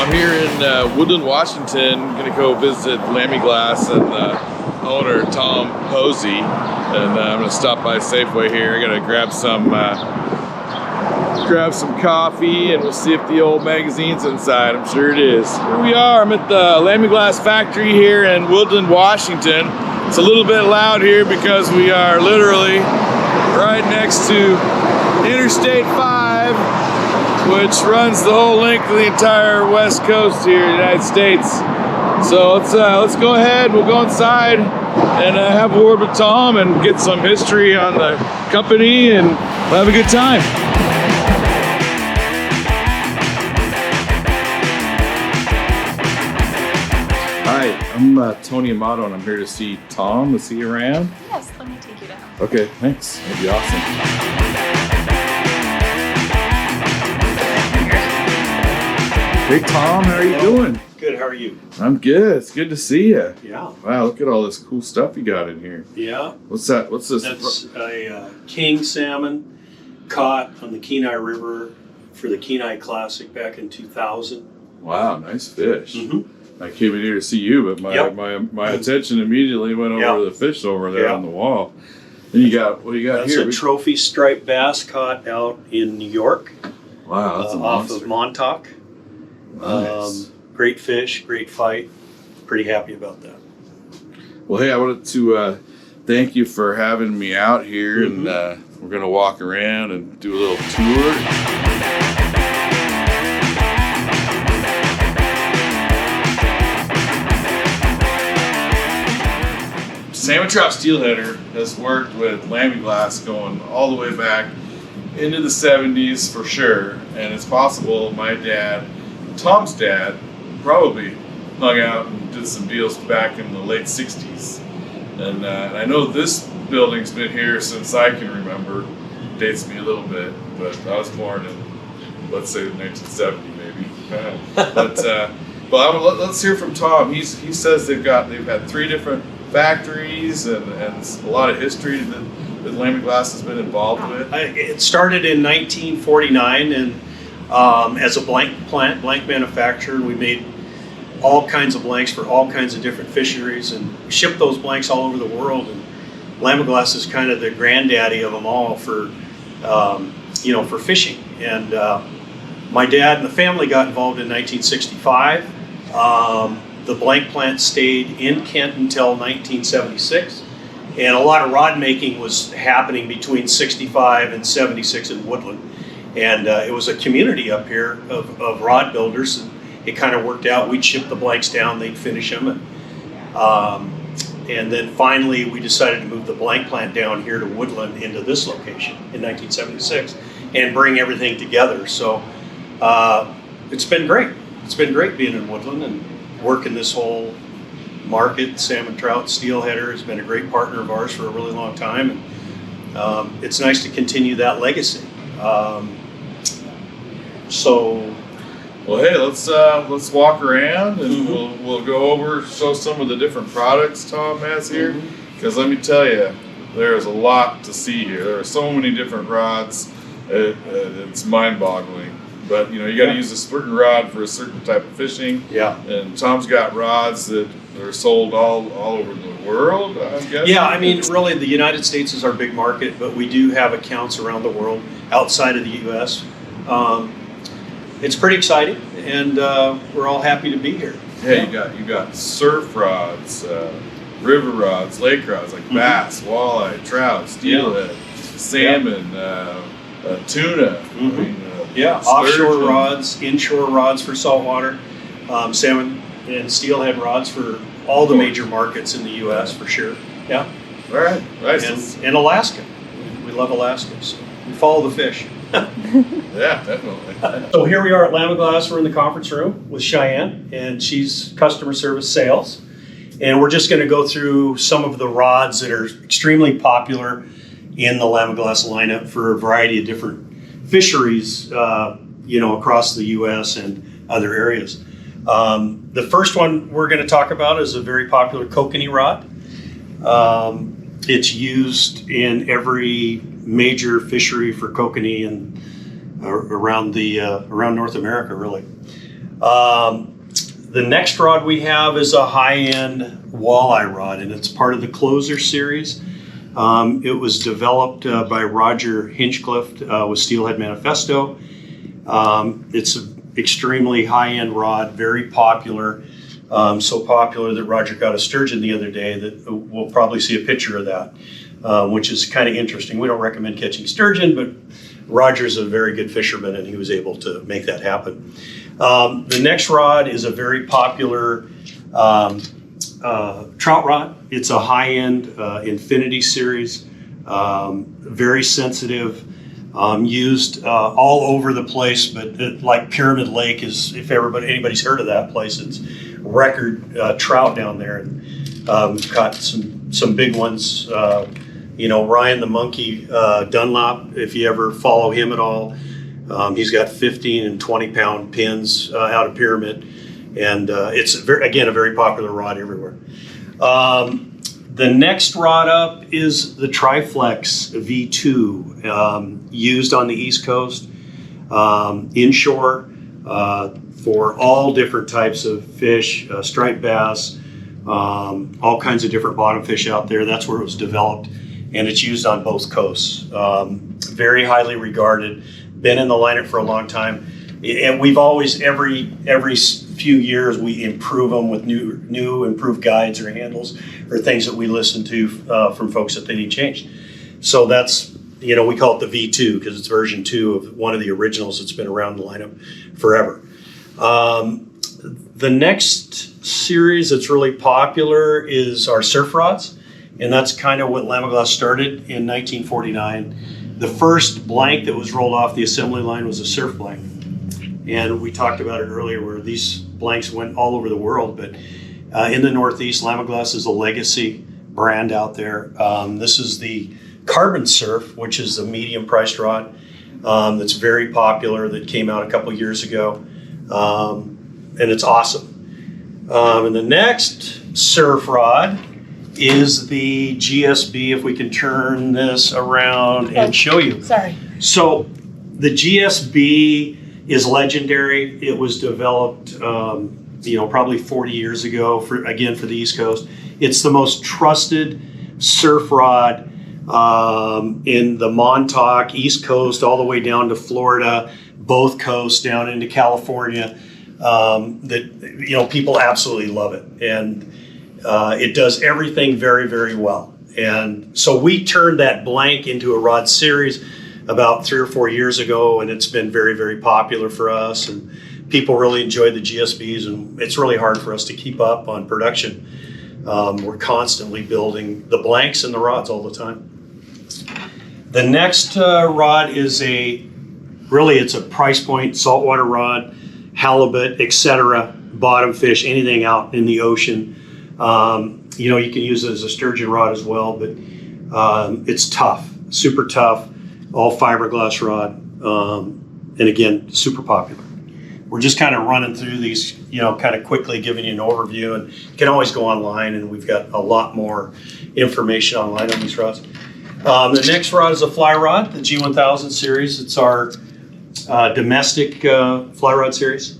I'm here in Woodland, Washington. I'm gonna go visit Lamiglas and owner Tom Posey, and I'm gonna stop by Safeway here. I gotta grab some coffee, and we'll see if the old magazine's inside. I'm sure it is. Here we are. I'm at the Lamiglas factory here in Woodland, Washington. It's a little bit loud here because we are literally right next to Interstate 5, which runs the whole length of the entire west coast here in the United States. So let's go ahead, we'll go inside and have a word with Tom and get some history on the company, and we'll have a good time. Hi, I'm Tony Amato, and I'm here to see Tom. Is he around? Yes, let me take you down. Okay, thanks. That'd be awesome. Hey Tom, how are you doing? Good, how are you? I'm good. It's good to see you. Yeah. Wow, look at all this cool stuff you got in here. Yeah. What's that? What's this? That's a king salmon caught on the Kenai River for the Kenai Classic back in 2000. Wow, nice fish. Mm-hmm. I came in here to see you, but my attention immediately went over to the fish over there on the wall. And you got, what do you got here? That's a trophy striped bass caught out in New York. Wow, that's a off monster. of Montauk. Nice. Great fish, great fight. Pretty happy about that. Well, hey, I wanted to thank you for having me out here, Mm-hmm. and we're going to walk around and do a little tour. Salmon Trout Steelheader has worked with Lamiglas going all the way back into the 70s for sure, and it's possible my dad, Tom's dad, probably hung out and did some deals back in the late 60s. And I know this building's been here since I can remember. Dates me a little bit, but I was born in, let's say, 1970 maybe. But let's hear from Tom. He says they've had 3 different factories and a lot of history that Lamiglas has been involved with. It started in 1949, and as a blank manufacturer, we made all kinds of blanks for all kinds of different fisheries, and we shipped those blanks all over the world. And Lamiglas is kind of the granddaddy of them all for for fishing. And my dad and the family got involved in 1965. The blank plant stayed in Kent until 1976, and a lot of rod making was happening between 65 and 76 in Woodland. And it was a community up here of rod builders, and it kind of worked out. We'd ship the blanks down, they'd finish them, and then finally we decided to move the blank plant down here to Woodland into this location in 1976 and bring everything together. So it's been great. It's been great being in Woodland and working this whole market. Salmon Trout Steelheader has been a great partner of ours for a really long time, and it's nice to continue that legacy. Well, hey, let's walk around, and we'll go over, show some of the different products Tom has here, because let me tell you, there's a lot to see here. There are so many different rods, it's mind-boggling. But you got to use a certain rod for a certain type of fishing. Yeah. And Tom's got rods that are sold all over the world, I'm guessing. Yeah, I mean, really, the United States is our big market, but we do have accounts around the world outside of the U.S. It's pretty exciting, and we're all happy to be here. Yeah, you got surf rods, river rods, lake rods like bass, walleye, trout, steelhead, salmon, tuna. I mean, offshore rods, inshore rods for saltwater, salmon and steelhead rods for all the major markets in the U.S. for sure. Yeah. All right. Nice. And Alaska. We love Alaska, so we follow the fish. Yeah, definitely. So here we are at Lamiglas. We're in the conference room with Cheyenne, and she's customer service sales. And we're just going to go through some of the rods that are extremely popular in the Lamiglas lineup for a variety of different fisheries, across the U.S. and other areas. The first one we're going to talk about is a very popular kokanee rod. It's used in every major fishery for kokanee and around North America, really. The next rod we have is a high-end walleye rod, and it's part of the Closer series. It was developed by Roger Hinchcliffe with Steelhead Manifesto. It's an extremely high-end rod, very popular. So popular that Roger got a sturgeon the other day that we'll probably see a picture of that, which is kind of interesting. We don't recommend catching sturgeon, but Roger's a very good fisherman and he was able to make that happen. The next rod is a very popular trout rod. It's a high-end Infinity series, very sensitive, used all over the place, but like Pyramid Lake is, if anybody's heard of that place, it's record trout down there. And caught some big ones. Ryan the Monkey Dunlop, if you ever follow him at all, he's got 15 and 20 pound pins out of Pyramid, and it's again a very popular rod everywhere. The next rod up is the Triflex V2, used on the East Coast, inshore, for all different types of fish, striped bass, all kinds of different bottom fish out there. That's where it was developed, and it's used on both coasts. Very highly regarded, been in the lineup for a long time, and we've always, every few years, we improve them with new improved guides or handles or things that we listen to from folks that they need changed. So that's, we call it the V2 because it's version 2 of one of the originals that's been around the lineup forever. The next series that's really popular is our surf rods, and that's kind of what Lamiglas started in 1949. The first blank that was rolled off the assembly line was a surf blank, and we talked about it earlier where these blanks went all over the world, but in the Northeast, Lamiglas is a legacy brand out there. This is the Carbon Surf, which is a medium priced rod that's very popular, that came out a couple years ago. And it's awesome. And the next surf rod is the GSB, if we can turn this around and show you. Sorry. So the GSB is legendary. It was developed, probably 40 years ago for the East Coast. It's the most trusted surf rod in the Montauk, East Coast, all the way down to Florida, both coasts down into California. That people absolutely love it, and it does everything very, very well. And so we turned that blank into a rod series about 3 or 4 years ago, and it's been very, very popular for us, and people really enjoy the GSBs, and it's really hard for us to keep up on production. We're constantly building the blanks and the rods all the time. The next rod is it's a price point saltwater rod, halibut, etc., bottom fish, anything out in the ocean. You can use it as a sturgeon rod as well, but it's tough, super tough, all fiberglass rod, and again, super popular. We're just kind of running through these, kind of quickly giving you an overview, and you can always go online, and we've got a lot more information online on these rods. The next rod is a fly rod, the G1000 series. It's our domestic fly rod series.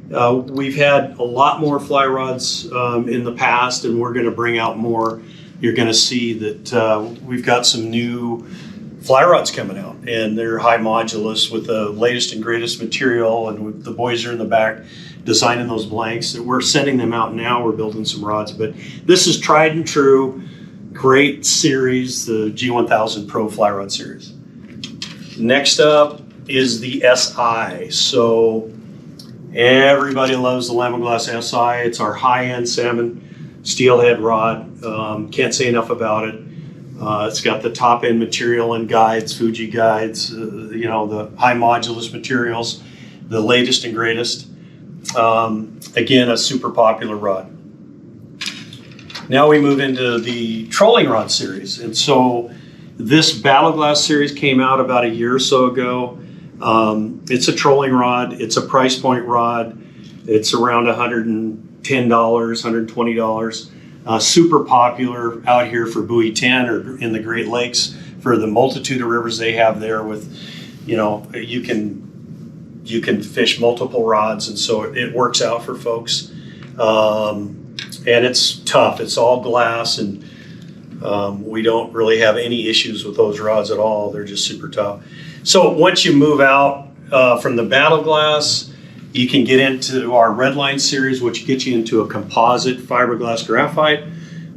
We've had a lot more fly rods in the past, and we're going to bring out more. You're going to see that we've got some new fly rods coming out, and they're high modulus with the latest and greatest material, and the boys are in the back designing those blanks. We're sending them out now. We're building some rods, but this is tried and true, great series, the G1000 Pro Fly Rod series. Next up is the SI. So everybody loves the Lamiglas SI. It's our high-end salmon steelhead rod. Can't say enough about it. It's got the top-end material and guides, Fuji guides, the high modulus materials, the latest and greatest. Again, a super popular rod. Now we move into the trolling rod series. And so this Battleglass series came out about a year or so ago. It's a trolling rod. It's a price point rod. It's around $110, $120. Super popular out here for Buoy 10 or in the Great Lakes for the multitude of rivers they have there with, you can you can fish multiple rods, and so it works out for folks. And it's tough. It's all glass, and we don't really have any issues with those rods at all. They're just super tough. So once you move out from the Battle Glass, you can get into our Redline series, which gets you into a composite fiberglass graphite.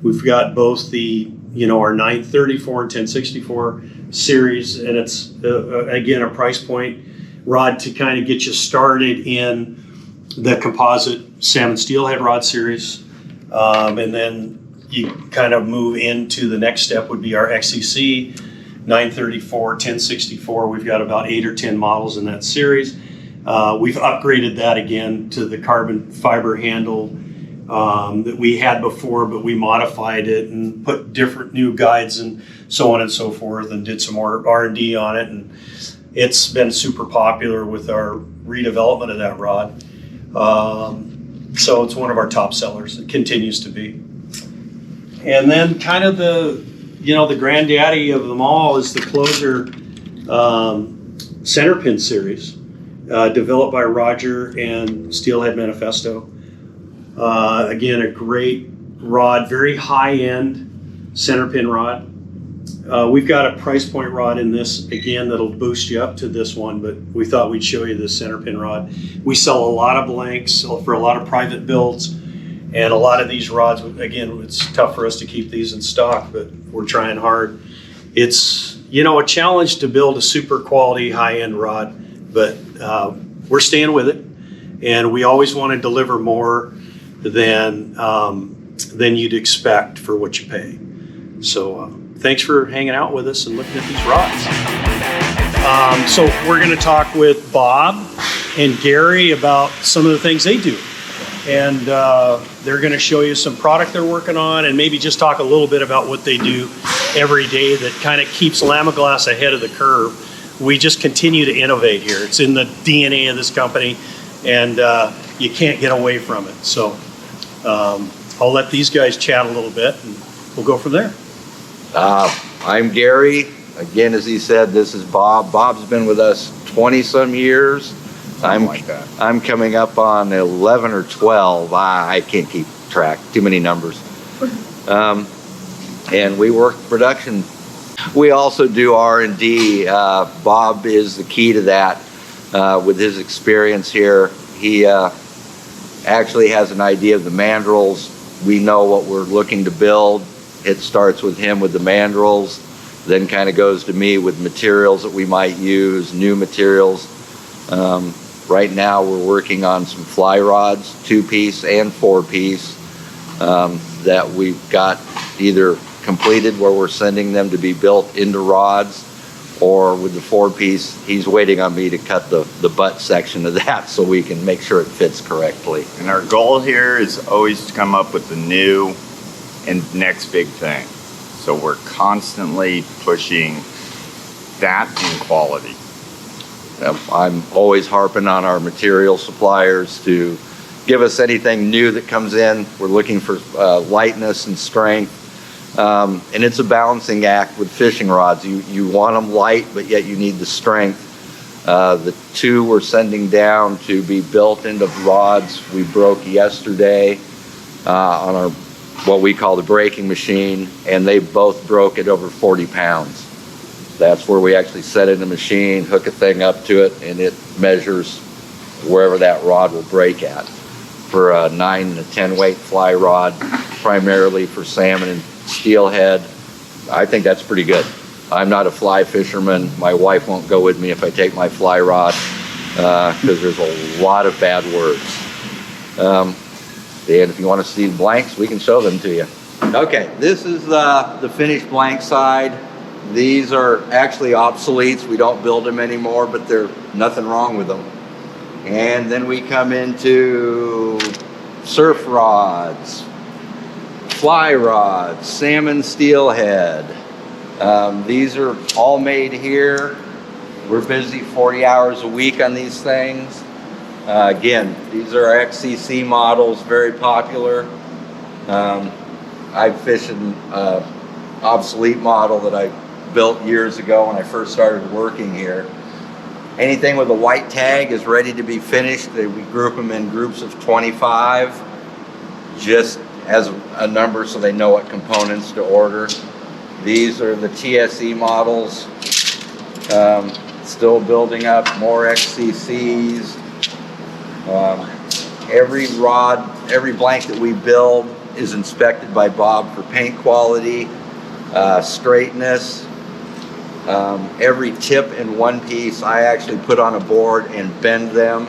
We've got both the, our 934 and 1064 series, and it's again a price point rod to kind of get you started in the composite salmon steelhead rod series, and then you kind of move into the next step would be our XCC 934, 1064. We've got about 8 or 10 models in that series. We've upgraded that again to the carbon fiber handle that we had before, but we modified it and put different new guides and so on and so forth, and did some more R&D on it, and it's been super popular with our redevelopment of that rod. So it's one of our top sellers. It continues to be. And then kind of the granddaddy of them all is the Closer center pin series, developed by Roger and Steelhead Manifesto. Again, a great rod, very high-end center pin rod. We've got a price point rod in this, again, that'll boost you up to this one, but we thought we'd show you this center pin rod. We sell a lot of blanks for a lot of private builds, and a lot of these rods, again, it's tough for us to keep these in stock, but we're trying hard. It's, a challenge to build a super quality high-end rod, but we're staying with it, and we always want to deliver more than you'd expect for what you pay. So thanks for hanging out with us and looking at these rods. So we're going to talk with Bob and Gary about some of the things they do. And they're going to show you some product they're working on, and maybe just talk a little bit about what they do every day that kind of keeps Lamiglas ahead of the curve. We just continue to innovate here. It's in the DNA of this company, and you can't get away from it. So I'll let these guys chat a little bit, and we'll go from there. I'm Gary. Again, as he said, this is Bob. Bob's been with us 20-some years. I'm coming up on 11 or 12. I can't keep track. Too many numbers. And we work production. We also do R&D. Bob is the key to that. With his experience here, he actually has an idea of the mandrels. We know what we're looking to build. It starts with him with the mandrels, then kind of goes to me with materials that we might use, new materials. Right now we're working on some fly rods, 2-piece and 4-piece, that we've got either completed where we're sending them to be built into rods, or with the 4-piece, he's waiting on me to cut the butt section of that so we can make sure it fits correctly. And our goal here is always to come up with the new and next big thing. So we're constantly pushing that in quality. I'm always harping on our material suppliers to give us anything new that comes in. We're looking for lightness and strength. And it's a balancing act with fishing rods. You want them light, but yet you need the strength. The 2 we're sending down to be built into rods we broke yesterday on our what we call the breaking machine, and they both broke at over 40 pounds. That's where we actually set it in the machine, hook a thing up to it, and it measures wherever that rod will break at. For a 9 and a 10 weight fly rod, primarily for salmon and steelhead, I think that's pretty good. I'm not a fly fisherman. My wife won't go with me if I take my fly rod, because there's a lot of bad words. And if you want to see the blanks, we can show them to you. Okay, this is the finished blank side. These are actually obsoletes. We don't build them anymore, but there's nothing wrong with them. And then we come into surf rods, fly rods, salmon steelhead. These are all made here. We're busy 40 hours a week on these things. Again, these are our XCC models, very popular. I've fished an obsolete model that I built years ago when I first started working here. Anything with a white tag is ready to be finished. We group them in groups of 25, just as a number so they know what components to order. These are the TSE models. Still building up more XCCs. Every rod, every blank that we build is inspected by Bob for paint quality, straightness. Every tip in one piece I actually put on a board and bend them.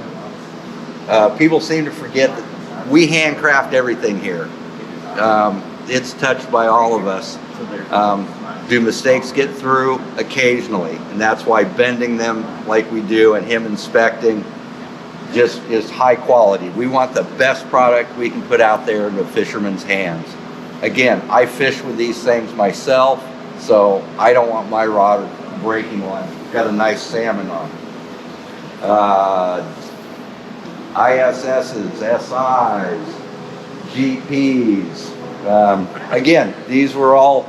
People seem to forget that we handcraft everything here. It's touched by all of us. Do mistakes get through? Occasionally, and that's why bending them like we do and him inspecting just is high quality. We want the best product we can put out there in the fisherman's hands. Again, I fish with these things myself, so I don't want my rod breaking one. Got a nice salmon on it. ISSs, SIs, GPs. Again, these were all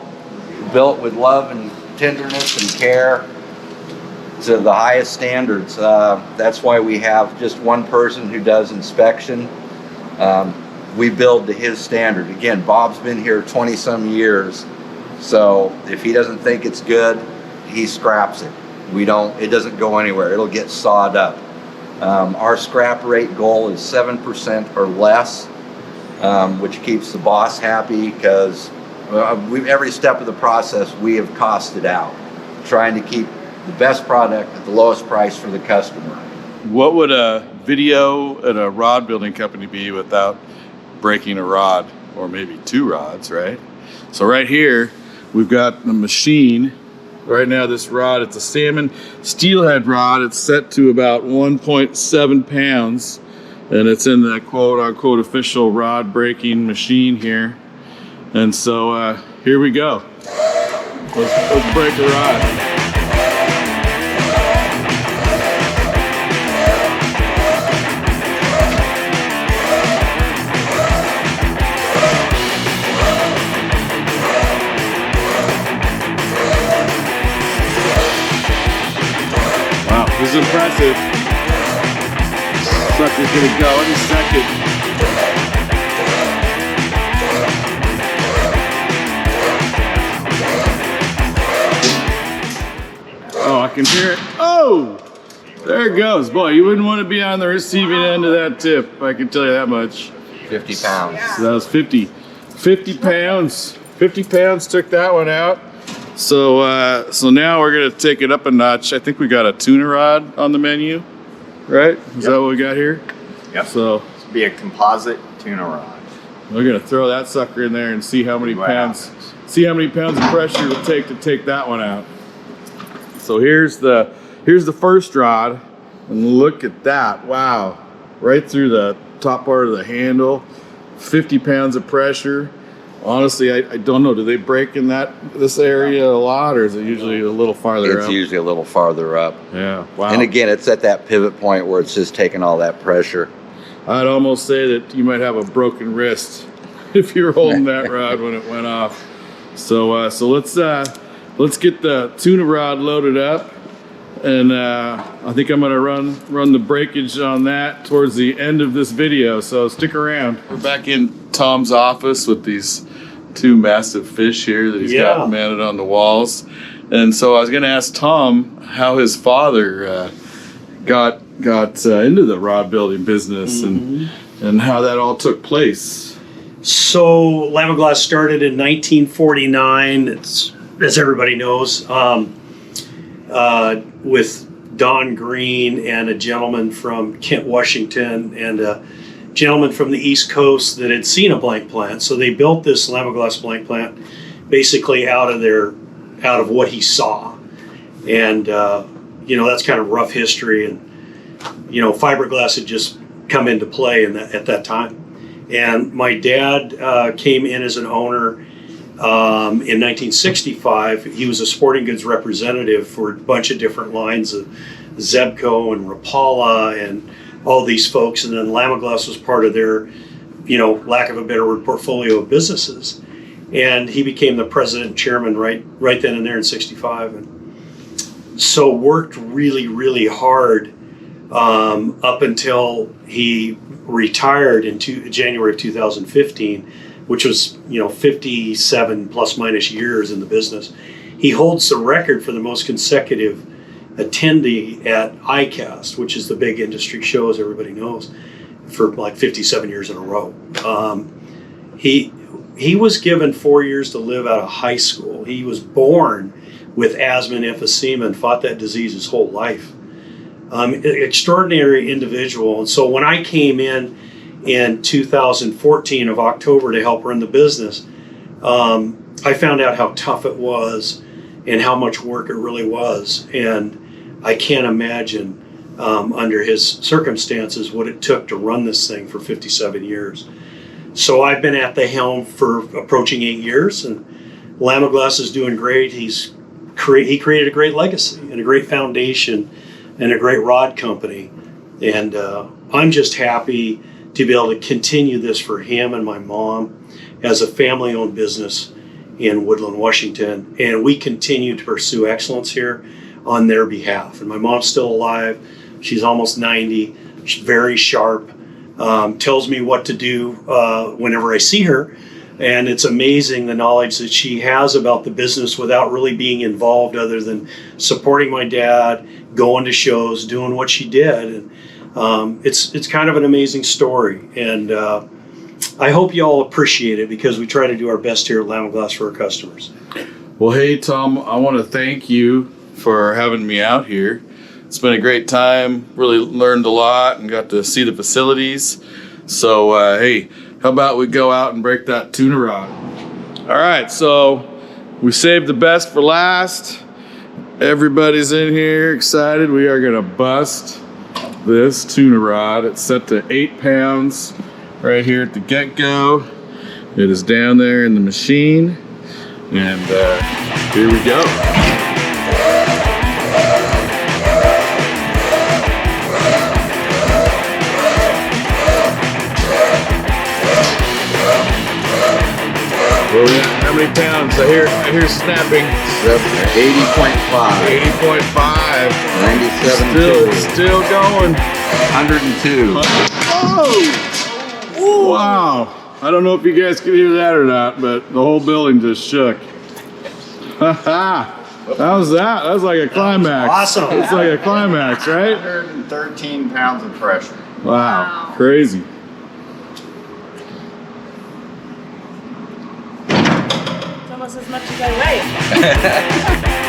built with love and tenderness and care to the highest standards. That's why we have just one person who does inspection. We build to his standard. Again, Bob's been here 20 some years, so if he doesn't think it's good, he scraps it. It doesn't go anywhere. It'll get sawed up. Our scrap rate goal is 7% or less, which keeps the boss happy because every step of the process we have costed out, trying to keep the best product at the lowest price for the customer. What would a video at a rod building company be without breaking a rod, or maybe two rods, right? So right here, we've got the machine. Right now, this rod, it's a salmon steelhead rod. It's set to about 1.7 pounds, and it's in the quote-unquote official rod breaking machine here. And so here we go. Let's break the rod. Wow, this is impressive. Sucker's gonna go any second. Oh, I can hear it. Oh, there it goes. Boy, you wouldn't want to be on the receiving end of that tip. I can tell you that much. 50 pounds. So that was 50 pounds. 50 pounds took that one out. So so now we're gonna take it up a notch. I think we got a tuna rod on the menu, right? Is that what we got here? Yep. So It's be a composite tuna rod. we're gonna throw that sucker in there and see how many Wow. pounds. See how many pounds of pressure it'll take to take that one out. So here's the first rod, and look at that! Wow, right through the top part of the handle, 50 pounds of pressure. Honestly, I don't know. Do they break in this area a lot, or is it usually a little farther It's up? usually a little farther up. Yeah. Wow. And again, it's at that pivot point where it's just taking all that pressure. I'd almost say that you might have a broken wrist if you're holding that rod when it went off. So let's get the tuna rod loaded up, and I think I'm gonna run the breakage on that towards the end of this video. So stick around. We're back in Tom's office with these two massive fish here that he's got mounted on the walls. And so I was gonna ask Tom how his father got into the rod building business and how that all took place. So Lamiglas started in 1949. It's, as everybody knows, with Don Green and a gentleman from Kent, Washington, and a gentleman from the East Coast that had seen a blank plant. So they built this Lamiglas blank plant basically out of what he saw. And that's kind of rough history. And fiberglass had just come into play at that time. And my dad came in as an owner in 1965. He was a sporting goods representative for a bunch of different lines of Zebco and Rapala and all these folks. And then Lamiglas was part of their, lack of a better word, portfolio of businesses. And he became the president and chairman right then and there in 65. And so worked really, really hard up until he retired in January of 2015, which was 57 plus minus years in the business. He holds the record for the most consecutive attendee at ICAST, which is the big industry show, as everybody knows, for like 57 years in a row. He was given 4 years to live out of high school. He was born with asthma and emphysema and fought that disease his whole life. Extraordinary individual. And so when I came in 2014 of October to help run the business, I found out how tough it was and how much work it really was. And I can't imagine under his circumstances what it took to run this thing for 57 years. So I've been at the helm for approaching 8 years, and Lamiglas is doing great. He created a great legacy and a great foundation and a great rod company. And I'm just happy to be able to continue this for him and my mom as a family-owned business in Woodland, Washington. And we continue to pursue excellence here on their behalf. And my mom's still alive. She's almost 90. She's very sharp. Tells me what to do whenever I see her. And it's amazing the knowledge that she has about the business without really being involved, other than supporting my dad, going to shows, doing what she did. And it's kind of an amazing story. And I hope you all appreciate it, because we try to do our best here at Lamiglas for our customers. Well, hey, Tom, I want to thank you for having me out here. It's been a great time. Really learned a lot and got to see the facilities. So, hey, how about we go out and break that tuna rod? All right, so we saved the best for last. Everybody's in here excited. We are gonna bust this tuna rod. It's set to 8 pounds right here at the get-go. It is down there in the machine. And here we go. How many pounds? I hear snapping. 80.5. 80.5. 97. Still going. 102. Whoa! Wow. I don't know if you guys can hear that or not, but the whole building just shook. How's that? That was like a climax. Awesome. It's like a climax, right? 113 pounds of pressure. Wow. Crazy. It's almost as much as I weigh.